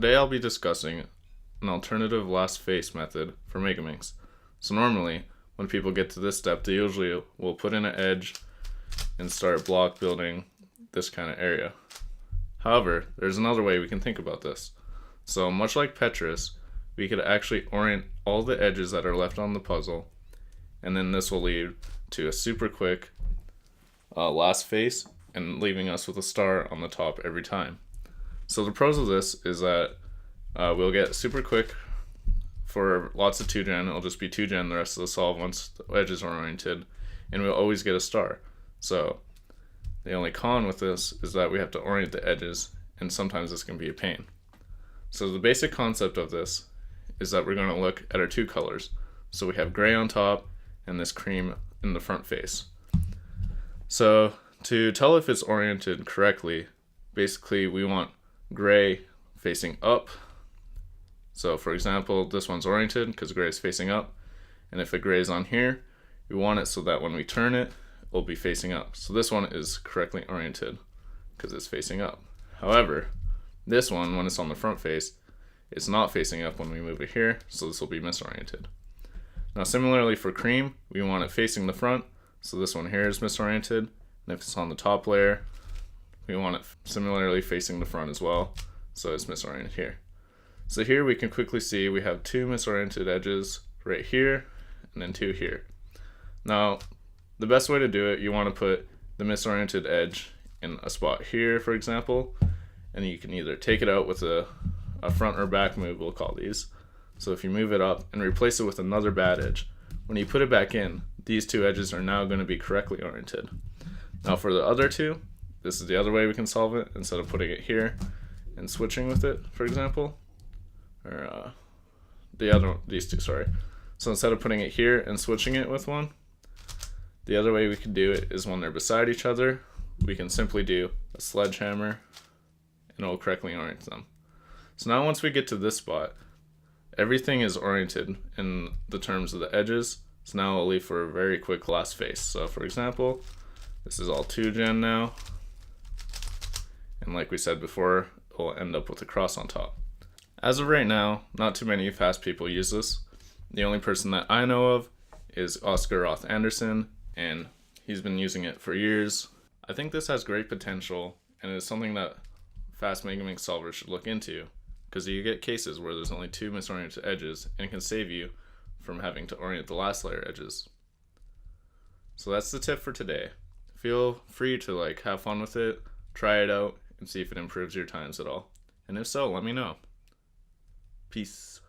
Today I'll be discussing an alternative last face method for Megaminx. So normally, when people get to this step, they usually will put in an edge and start block building this kind of area. However, there's another way we can think about this. So much like Petrus, we could actually orient all the edges that are left on the puzzle, and then this will lead to a super quick last face and leaving us with a star on the top every time. So the pros of this is that we'll get super quick for lots of 2gen. It'll just be 2gen the rest of the solve once the edges are oriented, and we'll always get a star. So the only con with this is that we have to orient the edges, and sometimes this can be a pain. So the basic concept of this is that we're going to look at our two colors. So we have gray on top and this cream in the front face. So to tell if it's oriented correctly, basically we want gray facing up. So for example, this one's oriented because gray is facing up, and if a gray is on here, we want it so that when we turn it, it'll be facing up. So this one is correctly oriented because it's facing up. However, this one, when it's on the front face, it's not facing up when we move it here, so this will be misoriented. Now similarly for cream, we want it facing the front, so this one here is misoriented, and if it's on the top layer, we want it similarly facing the front as well, so it's misoriented here. So here we can quickly see we have two misoriented edges right here, and then two here. Now, the best way to do it, you want to put the misoriented edge in a spot here, for example, and you can either take it out with a front or back move, we'll call these. So if you move it up and replace it with another bad edge, when you put it back in, these two edges are now going to be correctly oriented. Now for the other two, this is the other way we can solve it, instead of putting it here and switching with it, for example, or these two, sorry. So instead of putting it here and switching it with one, the other way we can do it is when they're beside each other, we can simply do a sledgehammer and it will correctly orient them. So now once we get to this spot, everything is oriented in the terms of the edges, so now we'll leave for a very quick last face. So for example, this is all 2gen now, and like we said before, we'll end up with a cross on top. As of right now, not too many fast people use this. The only person that I know of is Oscar Roth Anderson, and he's been using it for years. I think this has great potential, and is something that fast Megaminx solvers should look into, because you get cases where there's only two misoriented edges, and it can save you from having to orient the last layer edges. So that's the tip for today. Feel free to have fun with it, try it out, and see if it improves your times at all. And if so, let me know. Peace.